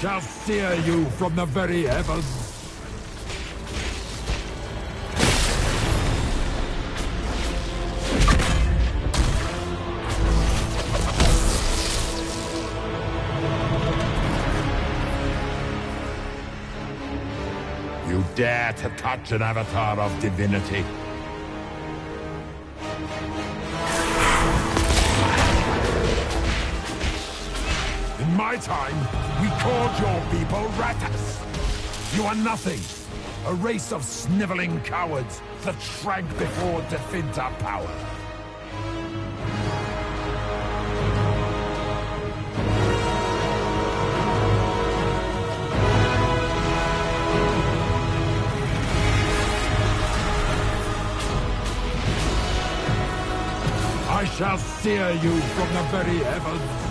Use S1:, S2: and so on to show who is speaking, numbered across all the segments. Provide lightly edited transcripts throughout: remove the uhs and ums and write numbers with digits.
S1: shall sear you from the very heavens. You dare to touch an avatar of divinity? In my time, we called your people ratas. You are nothing. A race of sniveling cowards that shrank before Definta power. I shall sear you from the very heavens.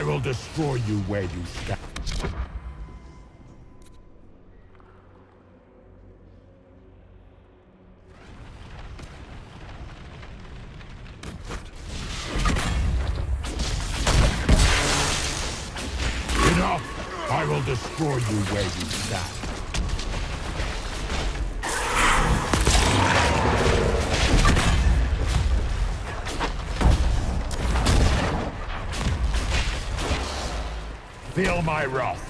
S1: I will destroy you where you stand. Enough! I will destroy you where you stand. Feel my wrath.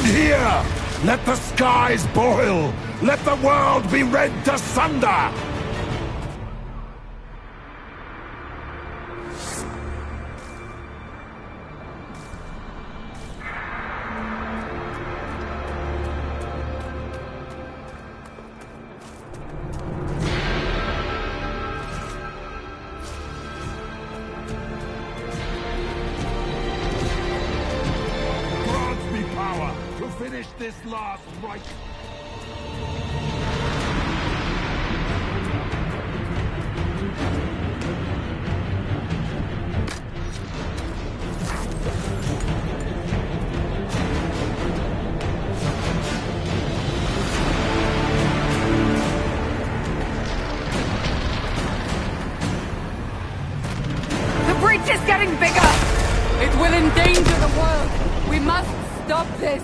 S1: here! Let the skies boil! Let the world be rent asunder! Finish this last rite.
S2: The breach is getting bigger! It will endanger the world! We must stop this!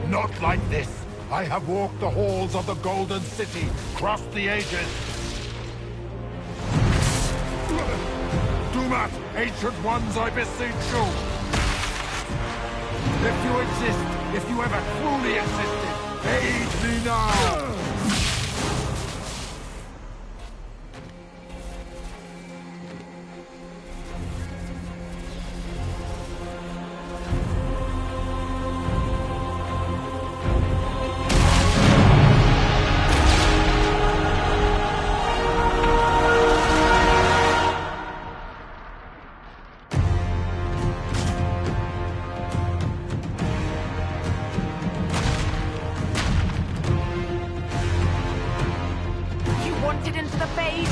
S1: Not like this! I have walked the halls of the Golden City, crossed the ages. Do not, ancient ones, I beseech you! If you exist, if you ever truly existed, aid me now!
S2: Wanted into the fade.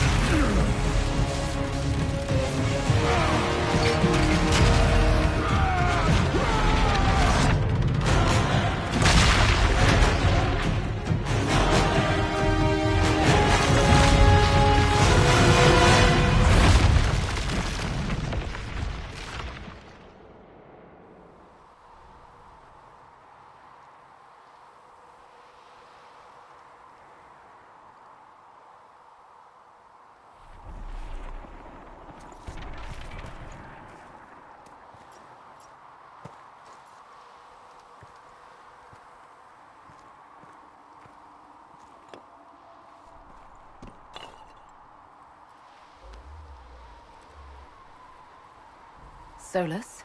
S2: Solus?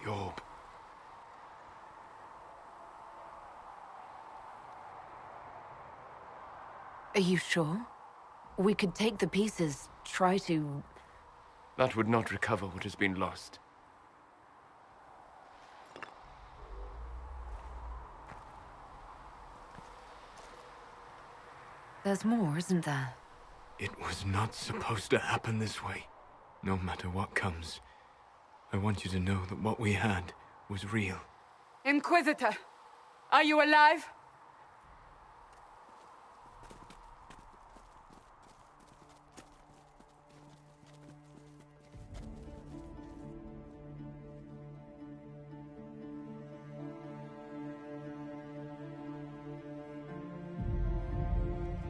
S3: The orb.
S2: Are you sure? We could take the pieces, try to...
S3: That would not recover what has been lost.
S2: There's more, isn't there?
S3: It was not supposed to happen this way. No matter what comes, I want you to know that what we had was real.
S2: Inquisitor! Are you alive?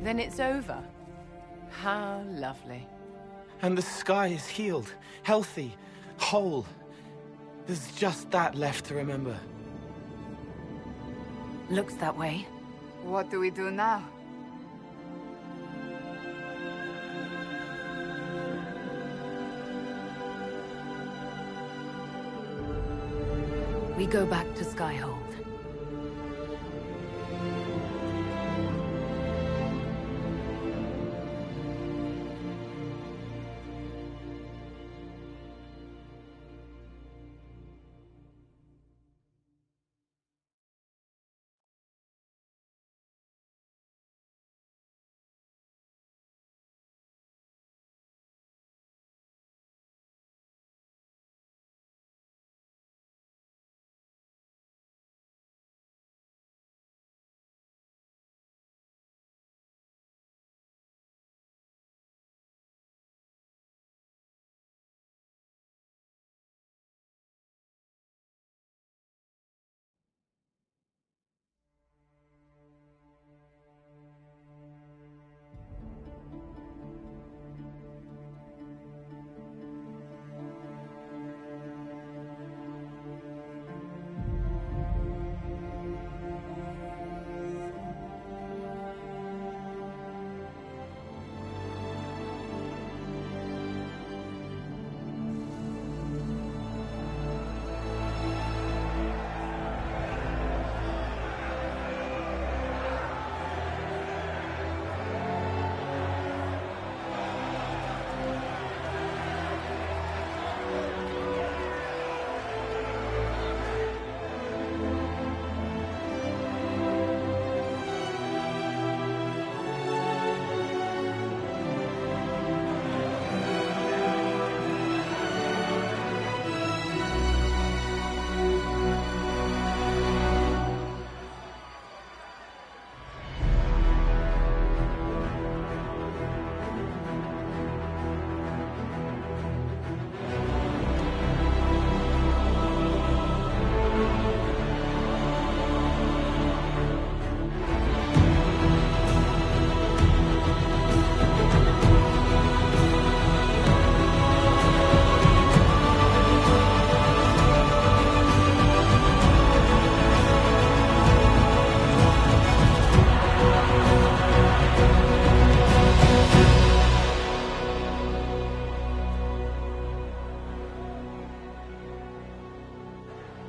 S2: Then it's over. How lovely.
S4: And the sky is healed, healthy, whole. There's just that left to remember.
S5: Looks that way.
S2: What do we do now?
S5: We go back to Skyhold.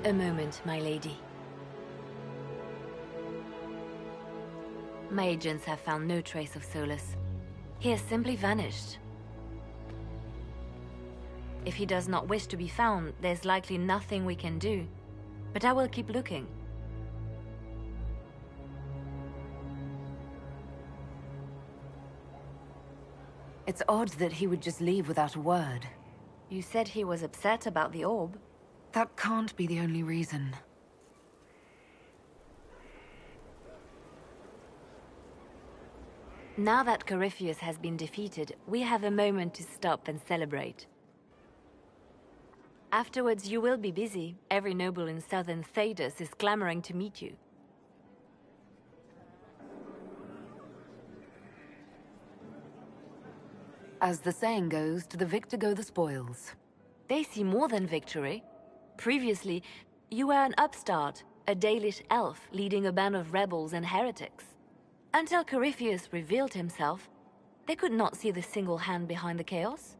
S5: A moment, my lady. My agents have found no trace of Solus. He has simply vanished. If he does not wish to be found, there's likely nothing we can do. But I will keep looking. It's odd that he would just leave without a word. You said he was upset about the orb. That can't be the only reason. Now that Corypheus has been defeated, we have a moment to stop and celebrate. Afterwards, you will be busy. Every noble in southern Thedas is clamoring to meet you. As the saying goes, to the victor go the spoils. They see more than victory. Previously, you were an upstart, a Dalish elf leading a band of rebels and heretics. Until Corypheus revealed himself, they could not see the single hand behind the chaos.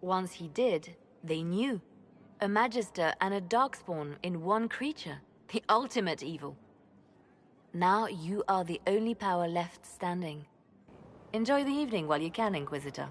S5: Once he did, they knew. A Magister and a Darkspawn in one creature, the ultimate evil. Now you are the only power left standing. Enjoy the evening while you can, Inquisitor.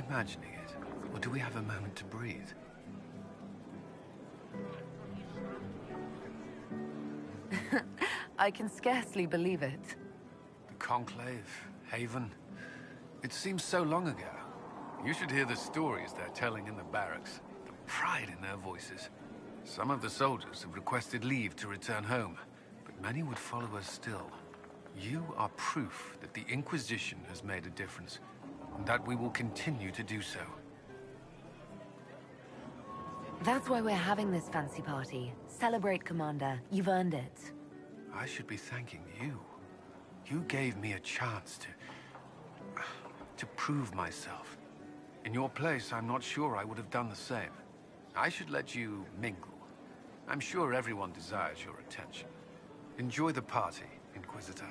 S6: imagining it? Or do we have a moment to breathe?
S5: I can scarcely believe it.
S6: The Conclave, Haven. It seems so long ago. You should hear the stories they're telling in the barracks. The pride in their voices. Some of the soldiers have requested leave to return home, but many would follow us still. You are proof that the Inquisition has made a difference, and that we will continue to do so.
S5: That's why we're having this fancy party. Celebrate, Commander. You've earned it.
S6: I should be thanking you. You gave me a chance to prove myself. In your place, I'm not sure I would have done the same. I should let you mingle. I'm sure everyone desires your attention. Enjoy the party, Inquisitor.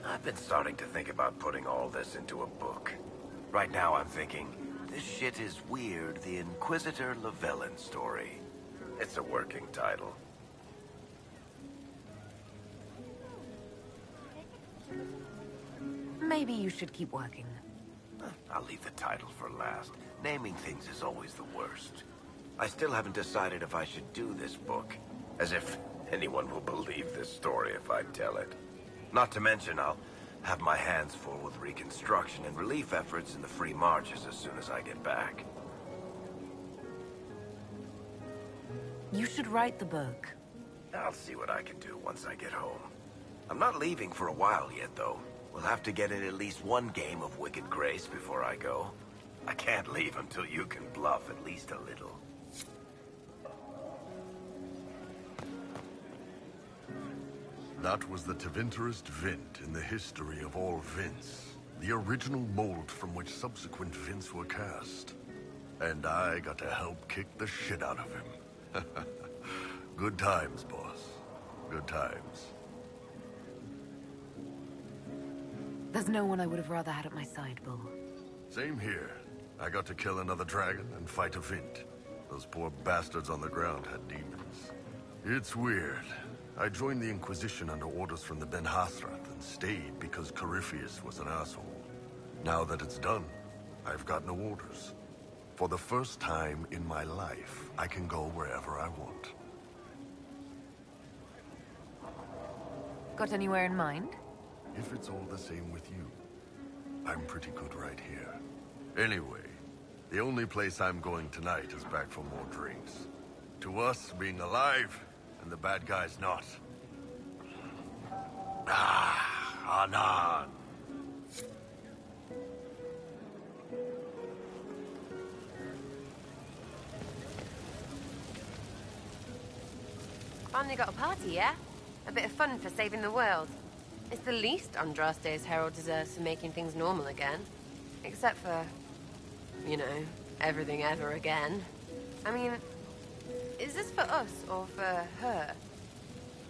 S7: I've been starting to think about putting all this into a book. Right now I'm thinking, this shit is weird, the Inquisitor Llewellyn story. It's a working title.
S5: Maybe you should keep working.
S7: I'll leave the title for last. Naming things is always the worst. I still haven't decided if I should do this book. As if anyone will believe this story if I tell it. Not to mention, I'll have my hands full with reconstruction and relief efforts in the free marches as soon as I get back.
S5: You should write the book.
S7: I'll see what I can do once I get home. I'm not leaving for a while yet, though. We'll have to get in at least one game of Wicked Grace before I go. I can't leave until you can bluff at least a little.
S8: That was the Tevinterest Vint in the history of all Vints. The original mold from which subsequent Vints were cast. And I got to help kick the shit out of him. Good times, boss. Good times.
S5: There's no one I would have rather had at my side, Bull.
S8: Same here. I got to kill another dragon and fight a Vint. Those poor bastards on the ground had demons. It's weird. I joined the Inquisition under orders from the Ben Hathrath and stayed because Corypheus was an asshole. Now that it's done, I've got no orders. For the first time in my life, I can go wherever I want.
S5: Got anywhere in mind?
S8: If it's all the same with you, I'm pretty good right here. Anyway, the only place I'm going tonight is back for more drinks. To us, being alive, and the bad guys not. Anan.
S9: Finally got a party, yeah? A bit of fun for saving the world. It's the least Andraste's herald deserves for making things normal again. Except for, you know, everything ever again. I mean, is this for us or for her?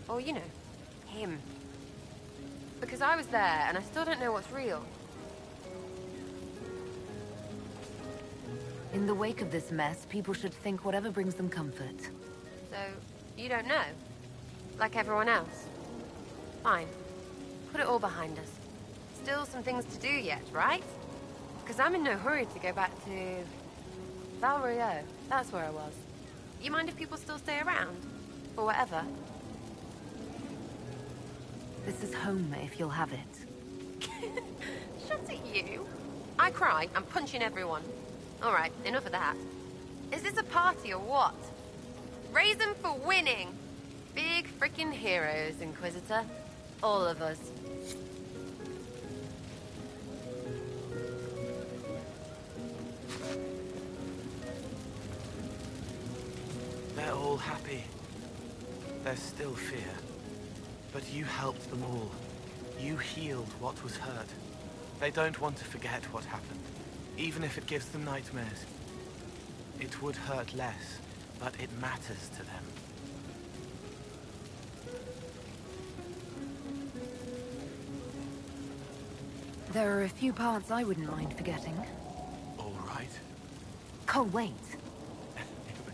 S9: Or, you know, him? Because I was there and I still don't know what's real.
S5: In the wake of this mess, people should think whatever brings them comfort.
S9: So, you don't know? Like everyone else? Fine. Put it all behind us. Still some things to do yet, right? Because I'm in no hurry to go back to... Val Rio. That's where I was. You mind if people still stay around? For whatever?
S5: This is home, if you'll have it.
S9: Shut at you. I cry, I'm punching everyone. Alright, enough of that. Is this a party or what? Raise them for winning! Big freaking heroes, Inquisitor. All of us.
S4: They're all happy. There's still fear. But you helped them all. You healed what was hurt. They don't want to forget what happened, even if it gives them nightmares. It would hurt less, but it matters to them.
S5: There are a few parts I wouldn't mind forgetting.
S4: All right.
S5: Oh, wait.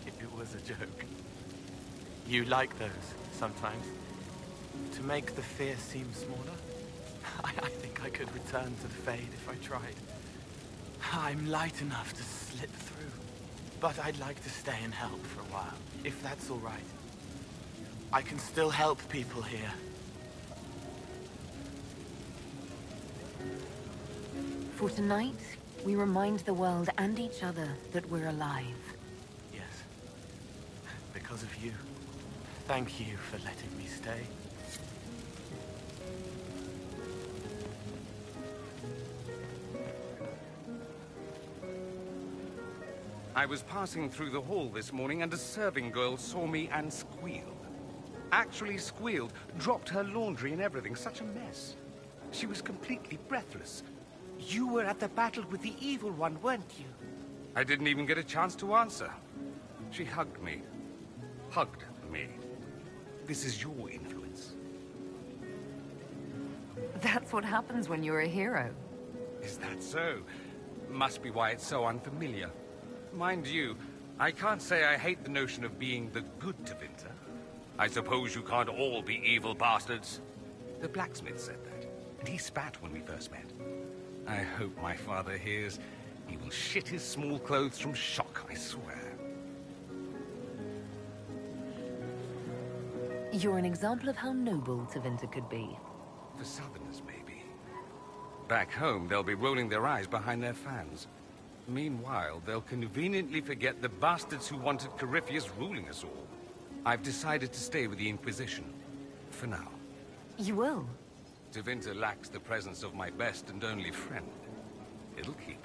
S4: It was a joke. You like those, sometimes. To make the fear seem smaller. I think I could return to the Fade if I tried. I'm light enough to slip through. But I'd like to stay and help for a while, if that's all right. I can still help people here.
S5: For tonight, we remind the world and each other that we're alive.
S4: Yes. Because of you. Thank you for letting me stay.
S10: I was passing through the hall this morning and a serving girl saw me and squealed. Actually squealed, dropped her laundry and everything, such a mess. She was completely breathless.
S11: You were at the battle with the evil one, weren't you?
S10: I didn't even get a chance to answer. She hugged me. Hugged me. This is your influence.
S5: That's what happens when you're a hero.
S10: Is that so? Must be why it's so unfamiliar. Mind you, I can't say I hate the notion of being the good Tevinter. I suppose you can't all be evil bastards. The blacksmith said that, and he spat when we first met. I hope my father hears. He will shit his small clothes from shock, I swear.
S5: You're an example of how noble Tevinter could be.
S10: For Southerners, maybe. Back home, they'll be rolling their eyes behind their fans. Meanwhile, they'll conveniently forget the bastards who wanted Corypheus ruling us all. I've decided to stay with the Inquisition. For now.
S5: You will?
S10: Tevinter lacks the presence of my best and only friend. It'll keep.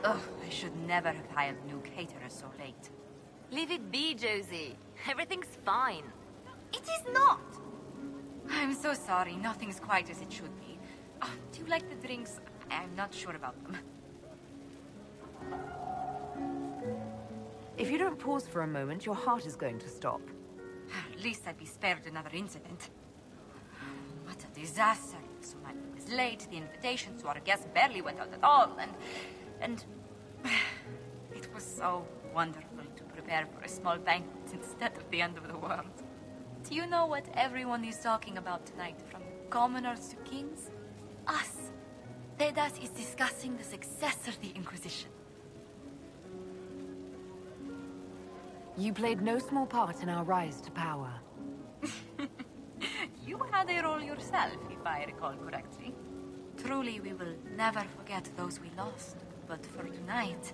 S12: Ugh, I should never have hired new caterers so late.
S5: Leave it be, Josie. Everything's fine.
S12: It is not! I'm so sorry, nothing's quite as it should be. Do you like the drinks? I'm not sure about them.
S5: If you don't pause for a moment, your heart is going to stop.
S12: At least I'd be spared another incident. What a disaster. So much was late, the invitations to our guests barely went out at all, and it was so wonderful to prepare for a small banquet instead of the end of the world. Do you know what everyone is talking about tonight, from commoners to kings? Us. Tedas is discussing the success of the Inquisition.
S5: You played no small part in our rise to power.
S12: You had a role yourself, if I recall correctly. Truly, we will never forget those we lost. But for tonight,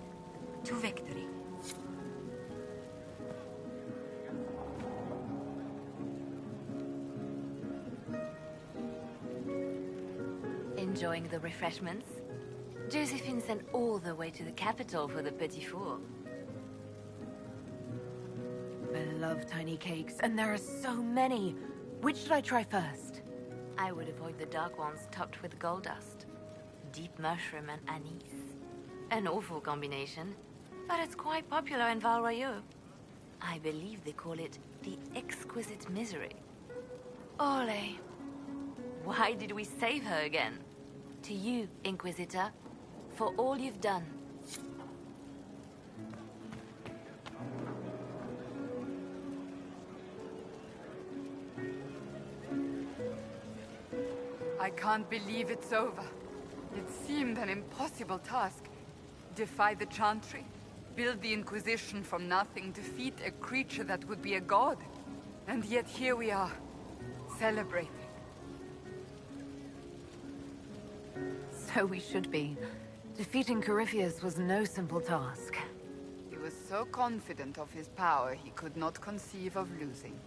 S12: to victory.
S5: Enjoying the refreshments? Josephine sent all the way to the capital for the petit four. I love tiny cakes, and there are so many. Which should I try first? I would avoid the dark ones topped with gold dust. Deep mushroom and anise. An awful combination, but it's quite popular in Val Royeaux. I believe they call it the exquisite misery. Ole. Why did we save her again? To you, Inquisitor, for all you've done.
S2: I can't believe it's over. It seemed an impossible task. Defy the Chantry, build the Inquisition from nothing, defeat a creature that would be a god. And yet here we are, celebrating.
S5: So we should be. Defeating Corypheus was no simple task.
S2: He was so confident of his power, he could not conceive of losing.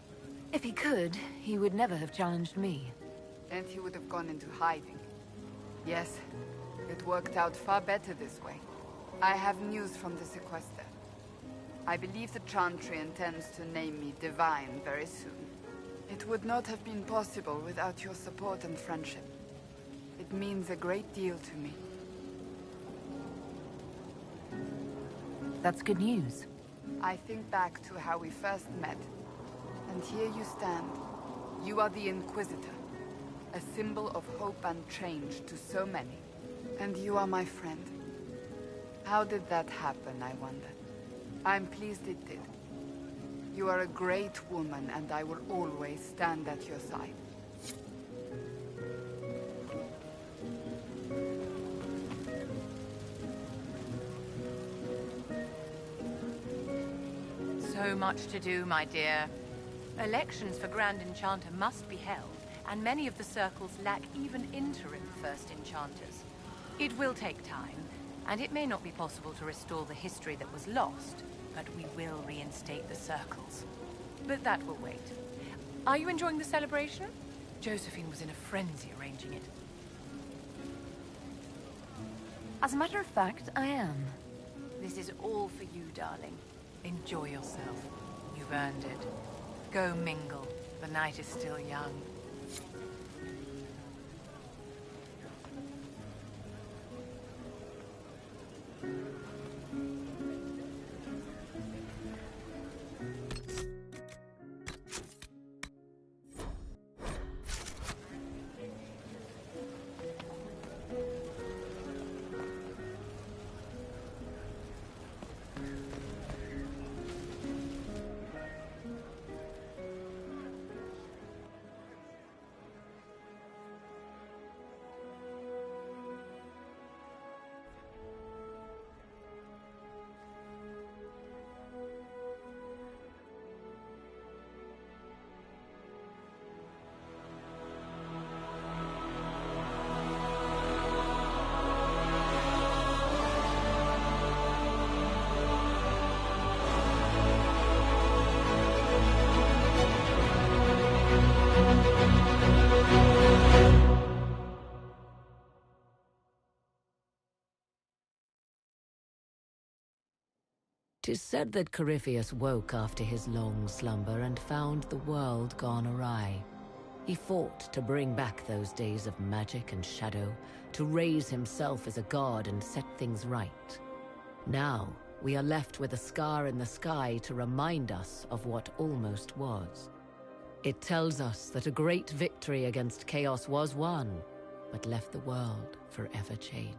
S5: If he could, he would never have challenged me.
S2: And he would have gone into hiding. Yes, it worked out far better this way. I have news from the sequester. I believe the Chantry intends to name me Divine very soon. It would not have been possible without your support and friendship. It means a great deal to me.
S5: That's good news.
S2: I think back to how we first met, and here you stand. You are the Inquisitor, a symbol of hope and change to so many. And you are my friend. How did that happen, I wonder? I'm pleased it did. You are a great woman, and I will always stand at your side.
S12: So much to do, my dear. Elections for Grand Enchanter must be held, and many of the circles lack even interim First Enchanters. It will take time, and it may not be possible to restore the history that was lost, but we will reinstate the circles. But that will wait. Are you enjoying the celebration? Josephine was in a frenzy arranging it.
S5: As a matter of fact, I am.
S12: This is all for you, darling. Enjoy yourself. You've earned it. Go mingle. The night is still young.
S13: Tis said that Corypheus woke after his long slumber and found the world gone awry. He fought to bring back those days of magic and shadow, to raise himself as a god and set things right. Now, we are left with a scar in the sky to remind us of what almost was. It tells us that a great victory against chaos was won, but left the world forever changed.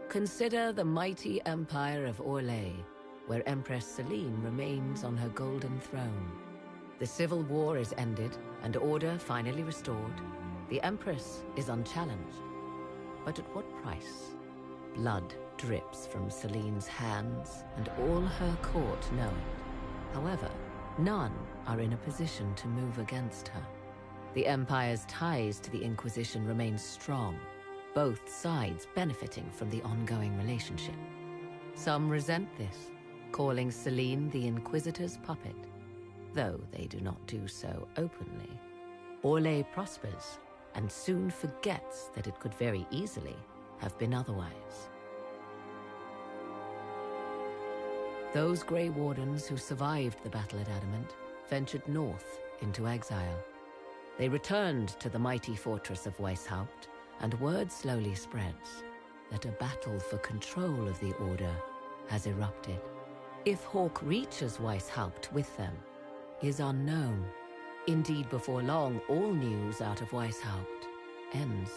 S13: Consider the mighty empire of Orlais, where Empress Celine remains on her golden throne. The civil war is ended, and order finally restored. The Empress is unchallenged. But at what price? Blood drips from Celine's hands, and all her court know it. However, none are in a position to move against her. The Empire's ties to the Inquisition remain strong, both sides benefiting from the ongoing relationship. Some resent this, calling Celine the Inquisitor's puppet, though they do not do so openly. Orlais prospers, and soon forgets that it could very easily have been otherwise. Those Grey Wardens who survived the battle at Adamant ventured north into exile. They returned to the mighty fortress of Weishaupt, and word slowly spreads that a battle for control of the Order has erupted. If Hawke reaches Weishaupt with them is unknown. Indeed, before long, all news out of Weishaupt ends.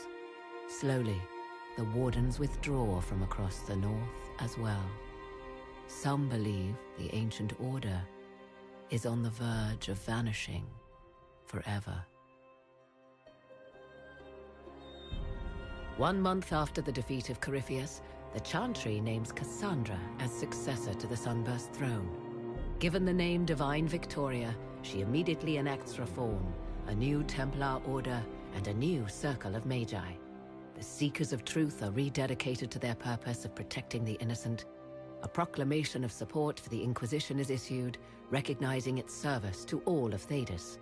S13: Slowly, the Wardens withdraw from across the north as well. Some believe the Ancient Order is on the verge of vanishing forever. 1 month after the defeat of Corypheus, the Chantry names Cassandra as successor to the Sunburst throne. Given the name Divine Victoria, she immediately enacts reform, a new Templar order, and a new circle of Magi. The Seekers of Truth are rededicated to their purpose of protecting the innocent. A proclamation of support for the Inquisition is issued, recognizing its service to all of Thedas.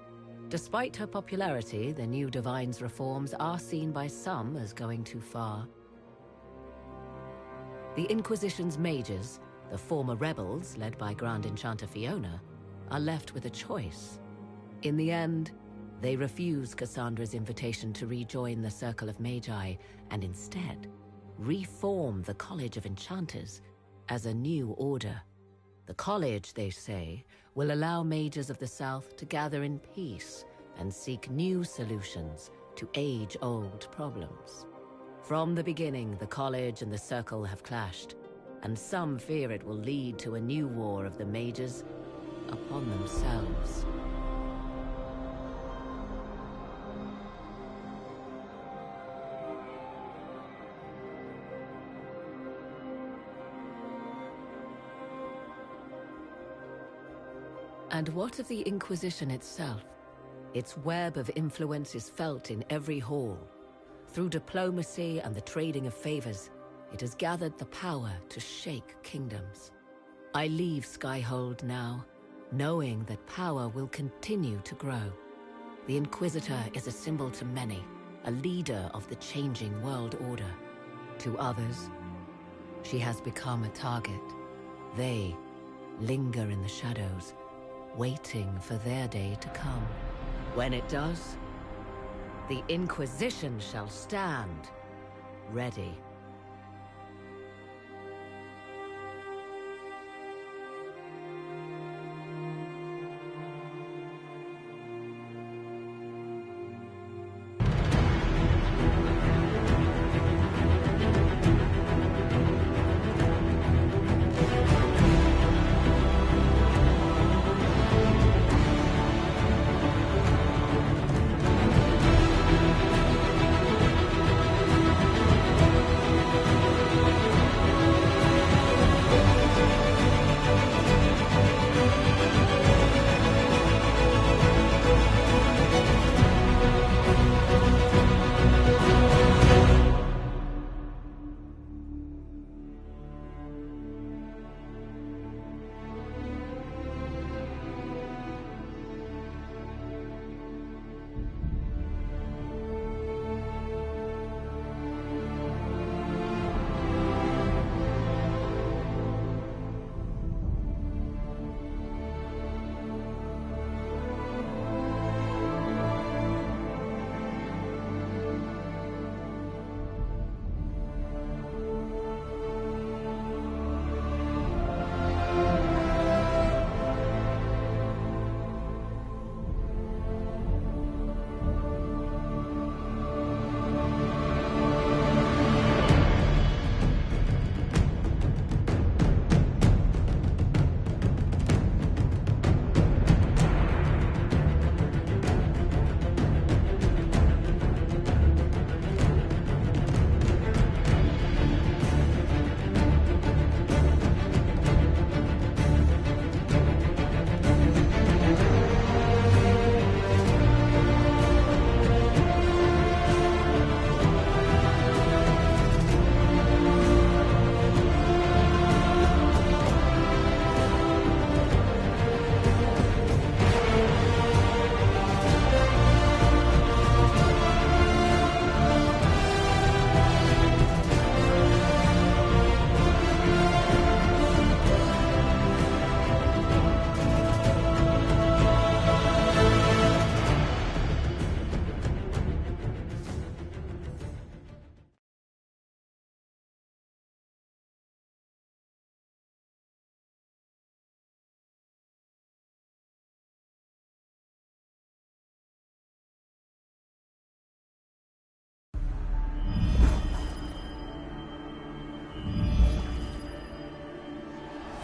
S13: Despite her popularity, the new Divine's reforms are seen by some as going too far. The Inquisition's mages, the former rebels led by Grand Enchanter Fiona, are left with a choice. In the end, they refuse Cassandra's invitation to rejoin the Circle of Magi and instead reform the College of Enchanters as a new order. The college, they say, will allow mages of the South to gather in peace and seek new solutions to age-old problems. From the beginning, the college and the Circle have clashed, and some fear it will lead to a new war of the mages upon themselves. And what of the Inquisition itself? Its web of influence is felt in every hall. Through diplomacy and the trading of favors, it has gathered the power to shake kingdoms. I leave Skyhold now, knowing that power will continue to grow. The Inquisitor is a symbol to many, a leader of the changing world order. To others, she has become a target. They linger in the shadows, waiting for their day to come. When it does, the Inquisition shall stand ready.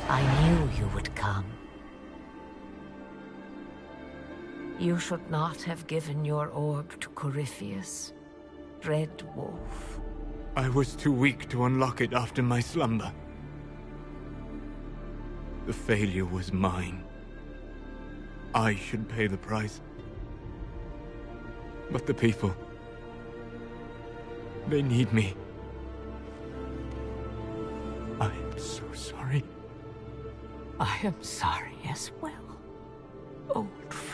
S13: I knew you would come. You should not have given your orb to Corypheus, Red Wolf.
S3: I was too weak to unlock it after my slumber. The failure was mine. I should pay the price. But the people... they need me. I am so sorry.
S13: I am sorry as well, old friend.